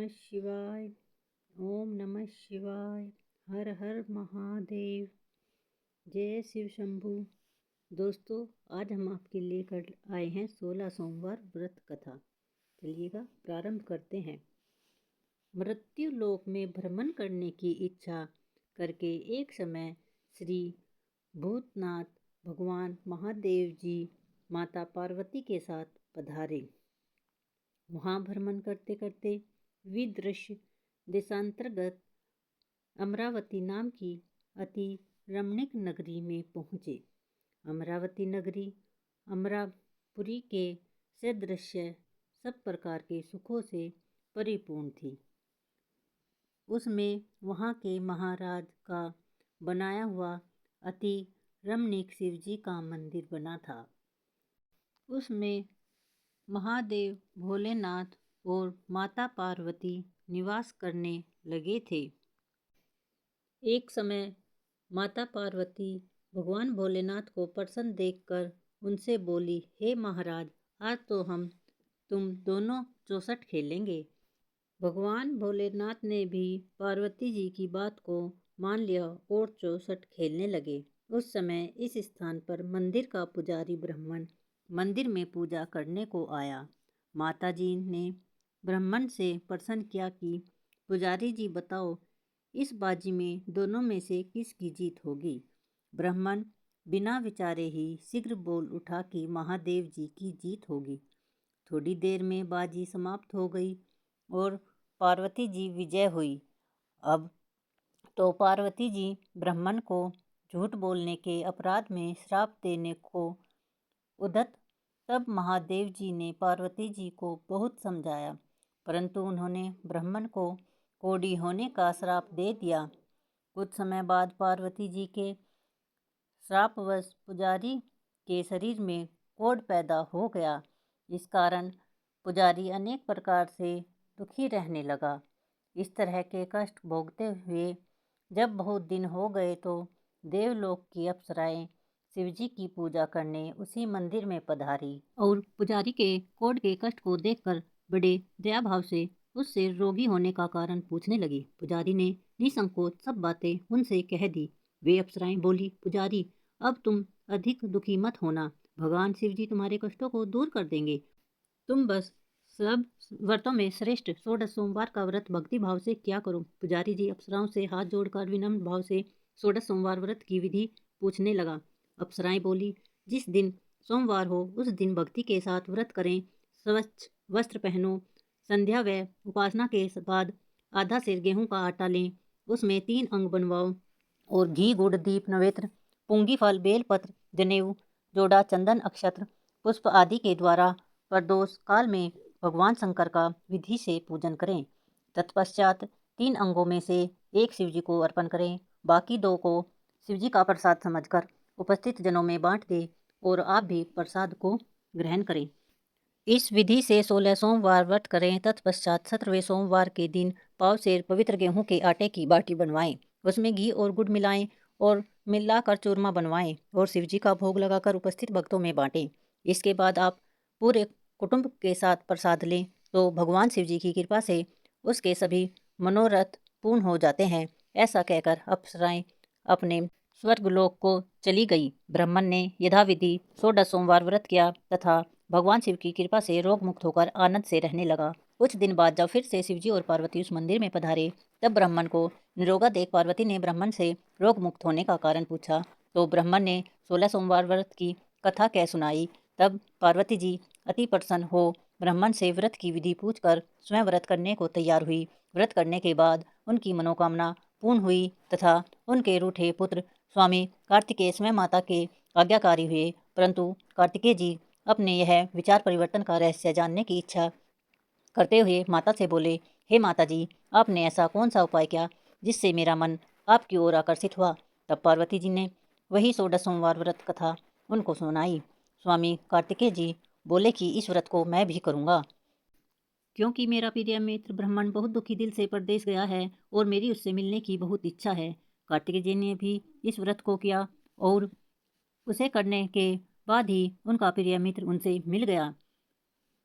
नमः शिवाय। ओम नमः शिवाय। हर हर महादेव। जय शिव शंभू। दोस्तों, आज हम आपके लिए कर आए हैं 16 सोमवार व्रत कथा। चलिएगा प्रारंभ करते हैं। मृत्यु लोक में भ्रमण करने की इच्छा करके एक समय श्री भूतनाथ भगवान महादेव जी माता पार्वती के साथ पधारे। वहाँ भ्रमण करते करते विदृश्य देशांतर्गत अमरावती नाम की अति रमणीक नगरी में पहुँचे। अमरावती नगरी अमरापुरी के सदृश सब प्रकार के सुखों से परिपूर्ण थी। उसमें वहाँ के महाराज का बनाया हुआ अति रमणीक शिवजी का मंदिर बना था। उसमें महादेव भोलेनाथ और माता पार्वती निवास करने लगे थे। एक समय माता पार्वती भगवान भोलेनाथ को प्रसन्न देखकर उनसे बोली, हे महाराज, आज तो हम तुम दोनों चौसठ खेलेंगे। भगवान भोलेनाथ ने भी पार्वती जी की बात को मान लिया और चौसठ खेलने लगे। उस समय इस स्थान पर मंदिर का पुजारी ब्राह्मण मंदिर में पूजा करने को आया। माता जी ने ब्राह्मण से प्रश्न किया कि पुजारी जी बताओ, इस बाजी में दोनों में से किसकी जीत होगी। ब्राह्मण बिना विचारे ही शीघ्र बोल उठा कि महादेव जी की जीत होगी। थोड़ी देर में बाजी समाप्त हो गई और पार्वती जी विजय हुई। अब तो पार्वती जी ब्राह्मण को झूठ बोलने के अपराध में श्राप देने को उद्यत। तब महादेव जी ने पार्वती जी को बहुत समझाया, परंतु उन्होंने ब्राह्मण को कोढ़ी होने का श्राप दे दिया। कुछ समय बाद पार्वती जी के श्रापवश पुजारी के शरीर में कोढ़ पैदा हो गया। इस कारण पुजारी अनेक प्रकार से दुखी रहने लगा। इस तरह के कष्ट भोगते हुए जब बहुत दिन हो गए तो देवलोक की अप्सराएं शिवजी की पूजा करने उसी मंदिर में पधारी और पुजारी के कोढ़ के कष्ट को देखकर बड़े दया भाव से उससे रोगी होने का कारण पूछने लगी। पुजारी ने निसंकोच सब बातें उनसे कह दी। वे अप्सराएं बोली, पुजारी, अब तुम अधिक दुखी मत होना, भगवान शिवजी तुम्हारे कष्टों को दूर कर देंगे। तुम बस सब व्रतों में श्रेष्ठ 16 सोमवार का व्रत भक्ति भाव से क्या करो। पुजारी जी अप्सराओं से हाथ जोड़कर विनम्र भाव से 16 सोमवार व्रत की विधि पूछने लगा। अप्सराएं बोली, जिस दिन सोमवार हो उस दिन भक्ति के साथ व्रत करें, स्वच्छ वस्त्र पहनो, संध्या व उपासना के बाद आधा सेर गेहूं का आटा लें, उसमें 3 अंग बनवाओ और घी गुड़ दीप नवेत्र पुंगी फल बेलपत्र जनेऊ जोड़ा चंदन अक्षत्र पुष्प आदि के द्वारा प्रदोष काल में भगवान शंकर का विधि से पूजन करें। तत्पश्चात 3 अंगों में से एक शिवजी को अर्पण करें, बाकी 2 को शिवजी का प्रसाद समझकर उपस्थित जनों में बांट दें और आप भी प्रसाद को ग्रहण करें। इस विधि से 16 सोमवार व्रत करें। तत्पश्चात 17वें सोमवार के दिन पाव सेर पवित्र गेहूं के आटे की बाटी बनवाएं, उसमें घी और गुड़ मिलाएं और मिलाकर चूरमा बनवाएं और शिवजी का भोग लगाकर उपस्थित भक्तों में बांटें। इसके बाद आप पूरे कुटुंब के साथ प्रसाद लें तो भगवान शिवजी की कृपा से उसके सभी मनोरथ पूर्ण हो जाते हैं। ऐसा कहकर अप्सराएं अपने स्वर्गलोक को चली गई। ब्राह्मण ने यथाविधि 16 सोमवार व्रत किया तथा भगवान शिव की कृपा से रोग मुक्त होकर आनंद से रहने लगा। कुछ दिन बाद जब फिर से शिवजी और पार्वती उस मंदिर में पधारे, तब ब्राह्मण को निरोगा देख पार्वती ने ब्राह्मण से रोग मुक्त होने का कारण पूछा तो ब्राह्मण ने 16 सोमवार व्रत की कथा कह सुनाई। तब पार्वती जी अति प्रसन्न हो ब्राह्मण से व्रत की विधि पूछकर स्वयं व्रत करने को तैयार हुई। व्रत करने के बाद उनकी मनोकामना पूर्ण हुई तथा उनके रूठे पुत्र स्वामी कार्तिकेय स्वयं माता के आज्ञाकारी हुए। परंतु कार्तिकेय जी अपने यह विचार परिवर्तन का रहस्य जानने की इच्छा करते हुए माता से बोले, हे माता जी, आपने ऐसा कौन सा उपाय किया जिससे मेरा मन आपकी ओर आकर्षित हुआ। तब पार्वती जी ने वही 16 सोमवार व्रत कथा उनको सुनाई। स्वामी कार्तिकेय जी बोले कि इस व्रत को मैं भी करूँगा, क्योंकि मेरा प्रिय मित्र ब्राह्मण बहुत दुखी दिल से परदेश गया है और मेरी उससे मिलने की बहुत इच्छा है। कार्तिकेय जी ने भी इस व्रत को किया और उसे करने के बाद ही उनका प्रिय मित्र उनसे मिल गया।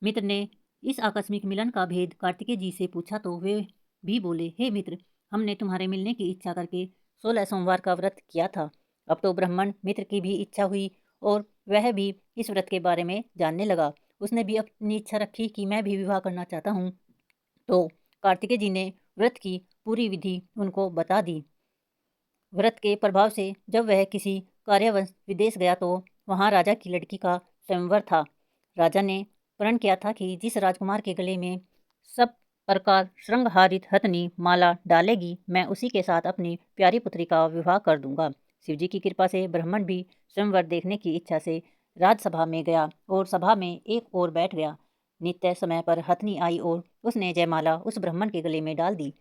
मित्र ने इस आकस्मिक मिलन का भेद कार्तिकेय जी से पूछा तो वे भी बोले, हे मित्र, हमने तुम्हारे मिलने की इच्छा करके 16 सोमवार का व्रत किया था। अब तो ब्राह्मण मित्र की भी इच्छा हुई और वह भी इस व्रत के बारे में जानने लगा। उसने भी अपनी इच्छा रखी कि मैं भी विवाह करना चाहता हूँ। तो कार्तिकेय जी ने व्रत की पूरी विधि उनको बता दी। व्रत के प्रभाव से जब वह किसी कार्यवश विदेश गया तो वहाँ राजा की लड़की का स्वयंवर था। राजा ने प्रण किया था कि जिस राजकुमार के गले में सब प्रकार श्रृंगारित हथनी माला डालेगी, मैं उसी के साथ अपनी प्यारी पुत्री का विवाह कर दूंगा। शिवजी की कृपा से ब्राह्मण भी स्वयंवर देखने की इच्छा से राजसभा में गया और सभा में एक ओर बैठ गया। नित्य समय पर हथनी आई और उसने जयमाला उस ब्राह्मण के गले में डाल दी।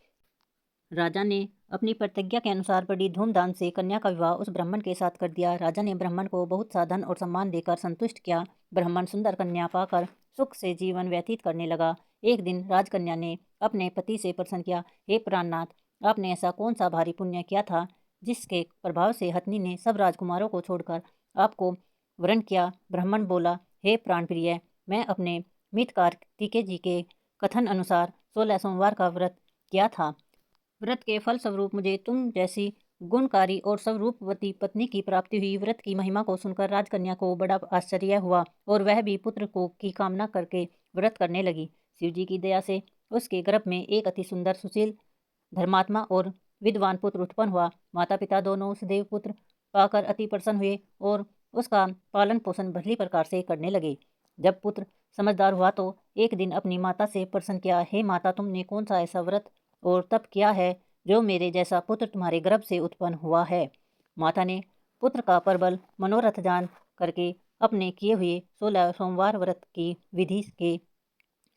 राजा ने अपनी प्रतिज्ञा के अनुसार बड़ी धूमधाम से कन्या का विवाह उस ब्राह्मण के साथ कर दिया। राजा ने ब्राह्मण को बहुत सा धन और सम्मान देकर संतुष्ट किया। ब्राह्मण सुंदर कन्या पाकर सुख से जीवन व्यतीत करने लगा। एक दिन राजकन्या ने अपने पति से प्रश्न किया, हे प्राणनाथ, आपने ऐसा कौन सा भारी पुण्य किया था जिसके प्रभाव से हथनी ने सब राजकुमारों को छोड़कर आपको वरण किया? ब्राह्मण बोला, हे प्राण प्रिय, मैं अपने मित्र कार्तिकेय जी के कथन अनुसार 16 सोमवार का व्रत किया था। व्रत के फल स्वरूप मुझे तुम जैसी गुणकारी और स्वरूपवती पत्नी की प्राप्ति हुई। व्रत की महिमा को सुनकर राजकन्या को बड़ा आश्चर्य हुआ और वह भी पुत्र को की कामना करके व्रत करने लगी। शिव जी की दया से उसके गर्भ में एक अति सुंदर, सुशील, धर्मात्मा और विद्वान पुत्र उत्पन्न हुआ। माता पिता दोनों उस देव पुत्र पाकर अति प्रसन्न हुए और उसका पालन पोषण भली प्रकार से करने लगे। जब पुत्र समझदार हुआ तो एक दिन अपनी माता से प्रश्न किया, हे माता, तुमने कौन सा ऐसा व्रत और तप किया है जो मेरे जैसा पुत्र तुम्हारे गर्भ से उत्पन्न हुआ है? माता ने पुत्र का प्रबल मनोरथ जान करके अपने किए हुए 16 सोमवार व्रत की विधि के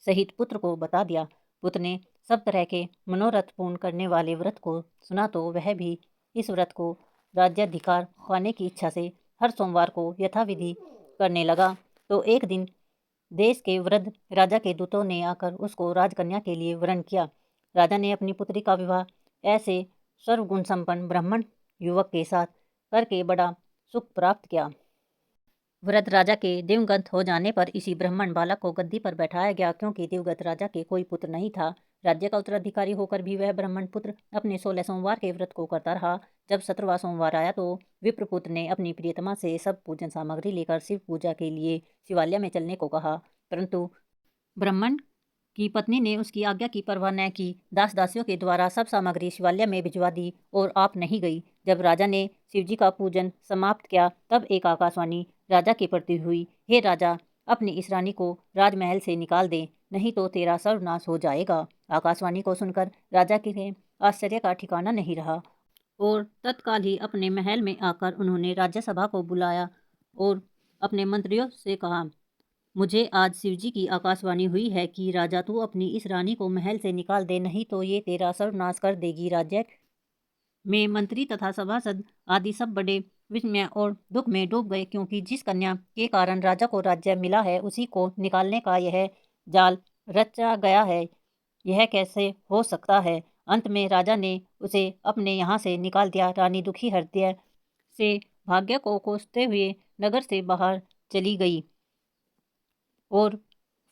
सहित पुत्र को बता दिया। पुत्र ने सब तरह के मनोरथ पूर्ण करने वाले व्रत को सुना तो वह भी इस व्रत को राज्याधिकार पाने की इच्छा से हर सोमवार को यथाविधि करने लगा। तो एक दिन देश के वृद्ध राजा के दूतों ने आकर उसको राजकन्या के लिए वरण किया। राजा ने अपनी पुत्री का विवाह ऐसे सर्वगुण संपन्न ब्राह्मण युवक के साथ करके बड़ा सुख प्राप्त किया। वृद्ध राजा के दिवंगत हो जाने पर इसी ब्राह्मण बालक को गद्दी पर बैठाया गया, क्योंकि दिवंगत राजा के कोई पुत्र नहीं था। राज्य का उत्तराधिकारी होकर भी वह ब्राह्मण पुत्र अपने 16 सोमवार के व्रत को करता रहा। जब 17वां सोमवार आया तो विप्रपुत्र ने अपनी प्रियतमा से सब पूजन सामग्री लेकर शिव पूजा के लिए शिवालय में चलने को कहा, परंतु ब्राह्मण की पत्नी ने उसकी आज्ञा की परवाह न की। दास दासियों के द्वारा सब सामग्री शिवालय में भिजवा दी और आप नहीं गई। जब राजा ने शिवजी का पूजन समाप्त किया तब एक आकाशवाणी राजा के प्रति हुई, हे राजा, अपनी इस रानी को राजमहल से निकाल दे, नहीं तो तेरा सर्वनाश हो जाएगा। आकाशवाणी को सुनकर राजा के आश्चर्य का ठिकाना नहीं रहा और तत्काल ही अपने महल में आकर उन्होंने राज्यसभा को बुलाया और अपने मंत्रियों से कहा, मुझे आज शिवजी की आकाशवाणी हुई है कि राजा, तू अपनी इस रानी को महल से निकाल दे, नहीं तो ये तेरा सर्वनाश कर देगी। राज्य में मंत्री तथा सभासद आदि सब बड़े विस्मय और दुख में डूब गए, क्योंकि जिस कन्या के कारण राजा को राज्य मिला है उसी को निकालने का यह जाल रचा गया है। यह कैसे हो सकता है? अंत में राजा ने उसे अपने यहाँ से निकाल दिया। रानी दुखी हृदय से भाग्य को कोसते हुए नगर से बाहर चली गई और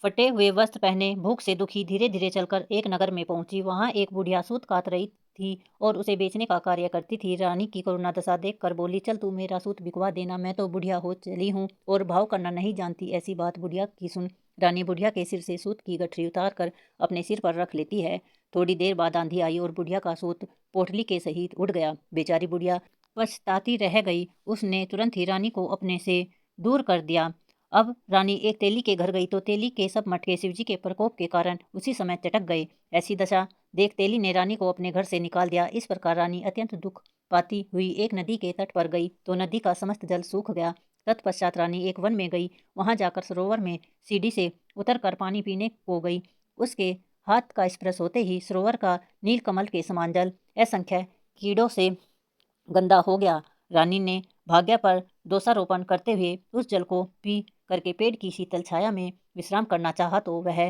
फटे हुए वस्त्र पहने भूख से दुखी धीरे धीरे चलकर एक नगर में पहुंची। वहां एक बुढ़िया सूत काट रही थी और उसे बेचने का कार्य करती थी। रानी की करुणा दशा देखकर बोली, चल तू मेरा सूत बिकवा देना, मैं तो बुढ़िया हो चली हूँ और भाव करना नहीं जानती। ऐसी बात बुढ़िया की सुन रानी बुढ़िया के सिर से सूत की गठरी उतार कर अपने सिर पर रख लेती है। थोड़ी देर बाद आंधी आई और बुढ़िया का सूत पोटली के सहित उड़ गया। बेचारी बुढ़िया पछताती रह गई। उसने तुरंत ही रानी को अपने से दूर कर दिया। अब रानी एक तेली के घर गई तो तेली के सब मटके शिवजी के प्रकोप के कारण उसी समय चटक गए। ऐसी दशा देख तेली ने रानी को अपने घर से निकाल दिया। इस प्रकार रानी अत्यंत दुख पाती हुई एक नदी के तट पर गई तो नदी का समस्त जल सूख गया। तत्पश्चात रानी एक वन में गई। वहां जाकर सरोवर में सीढ़ी से उतरकर पानी पीने को गई। उसके हाथ का स्पर्श होते ही सरोवर का नीलकमल के समान जल असंख्य कीड़ों से गंदा हो गया। रानी ने भाग्य पर दोषारोपण करते हुए उस जल को पी करके पेड़ की शीतल छाया में विश्राम करना चाहा तो वह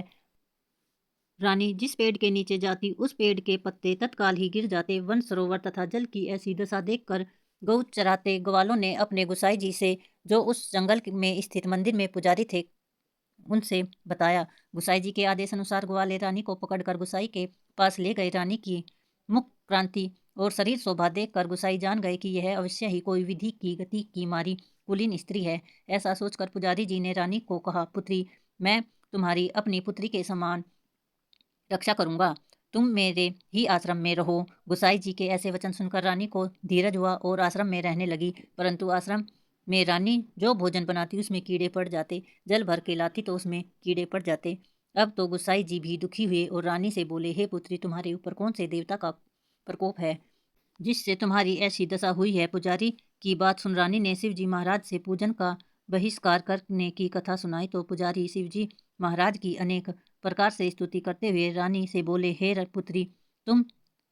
रानी जिस पेड़ के नीचे जाती उस पेड़ के पत्ते तत्काल ही गिर जाते। वन सरोवर तथा जल की ऐसी दशा देखकर गौ चराते ग्वालों ने अपने गुसाई जी से, जो उस जंगल में स्थित मंदिर में पुजारी थे, उनसे बताया। गुसाई जी के आदेश अनुसार ग्वाले रानी को पकड़कर गुसाई के पास ले गए। रानी की मुख क्रांति और शरीर शोभा देखकर गुसाई जान गए कि यह अवश्य ही कोई विधि की गति की मारी कुलीन स्त्री है। ऐसा सोचकर पुजारी जी ने रानी को कहा, पुत्री, मैं तुम्हारी अपनी पुत्री के समान रक्षा करूंगा। तुम मेरे ही आश्रम में रहो। गुसाई जी के ऐसे वचन सुनकर रानी को धीरज हुआ और आश्रम में रहने लगी। परंतु आश्रम में रानी जो भोजन बनाती उसमें कीड़े पड़ जाते, जल भर के लाती तो उसमें कीड़े पड़ जाते। अब तो गुसाई जी भी दुखी हुए और रानी से बोले, हे पुत्री, तुम्हारे ऊपर कौन से देवता का प्रकोप है जिससे तुम्हारी ऐसी दशा हुई है। पुजारी की बात सुन रानी ने शिवजी महाराज से पूजन का बहिष्कार करने की कथा सुनाई तो पुजारी शिवजी महाराज की अनेक प्रकार से स्तुति करते हुए रानी से बोले, हे पुत्री, तुम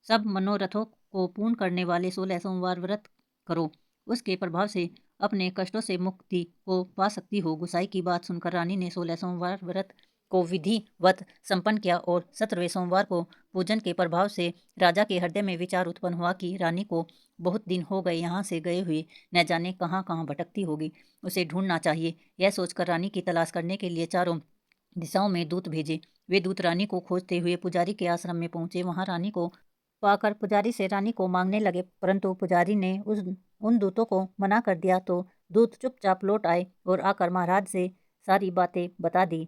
सब मनोरथों को पूर्ण करने वाले 16 सोमवार व्रत करो। उसके प्रभाव से अपने कष्टों से मुक्ति को पा सकती हो। गुसाई की बात सुनकर रानी ने 16 सोमवार व्रत को विधिवत संपन्न किया और 17वें सोमवार को पूजन के प्रभाव से राजा के हृदय में विचार उत्पन्न हुआ कि रानी को बहुत दिन हो गए यहाँ से गए हुए, न जाने कहाँ कहाँ भटकती होगी, उसे ढूंढना चाहिए। यह सोचकर रानी की तलाश करने के लिए चारों दिशाओं में दूत भेजे। वे दूत रानी को खोजते हुए पुजारी के आश्रम में पहुंचे। वहां रानी को पाकर पुजारी से रानी को मांगने लगे, परंतु पुजारी ने उन दूतों को मना कर दिया तो दूत चुपचाप लौट आए और आकर महाराज से सारी बातें बता दी।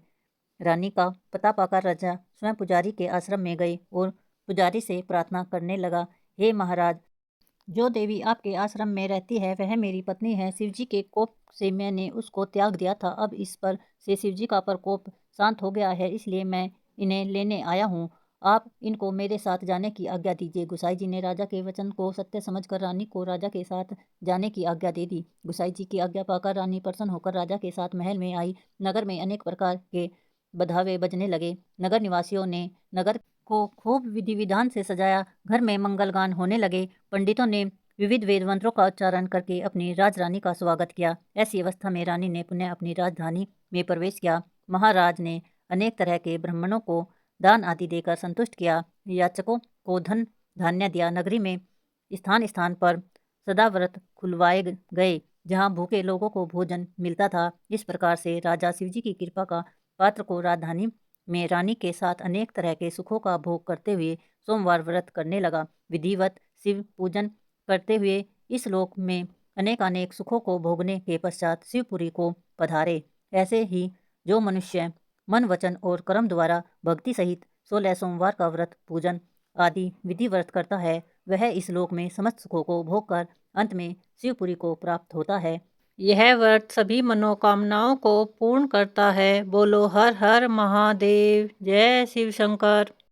रानी का पता पाकर राजा स्वयं पुजारी के आश्रम में गए और पुजारी से प्रार्थना करने लगा, हे महाराज, जो देवी आपके आश्रम में रहती है वह मेरी पत्नी है। शिवजी के कोप से मैंने उसको त्याग दिया था। अब इस पर से शिवजी का प्रकोप शांत हो गया है, इसलिए मैं इन्हें लेने आया हूँ। आप इनको मेरे साथ जाने की आज्ञा दीजिए। गुसाई जी ने राजा के वचन को सत्य समझकर रानी को राजा के साथ जाने की आज्ञा दे दी। गुसाई जी की आज्ञा पाकर रानी प्रसन्न होकर राजा के साथ महल में आई। नगर में अनेक प्रकार के बधावे बजने लगे। नगर निवासियों ने नगर को खूब विधि विधान से सजाया। घर में मंगलगान होने लगे। पंडितों ने विविध वेद मंत्रों का उच्चारण करके अपनी राजरानी का स्वागत किया। ऐसी अवस्था में रानी ने पुनः अपनी राजधानी में प्रवेश किया। महाराज ने अनेक तरह के ब्राह्मणों को दान आदि देकर संतुष्ट किया। याचकों को धन धान्य दिया। नगरी में स्थान स्थान पर सदाव्रत खुलवाए गए जहाँ भूखे लोगों को भोजन मिलता था। इस प्रकार से राजा शिवजी की कृपा का पात्र को राजधानी में रानी के साथ अनेक तरह के सुखों का भोग करते हुए सोमवार व्रत करने लगा। विधिवत शिव पूजन करते हुए इस लोक में अनेक अनेक सुखों को भोगने के पश्चात शिवपुरी को पधारे। ऐसे ही जो मनुष्य मन, वचन और कर्म द्वारा भक्ति सहित 16 सोमवार का व्रत, पूजन आदि विधि व्रत करता है वह इस लोक में समस्त सुखों को भोग कर अंत में शिवपुरी को प्राप्त होता है। यह व्रत सभी मनोकामनाओं को पूर्ण करता है। बोलो हर हर महादेव। जय शिव शंकर।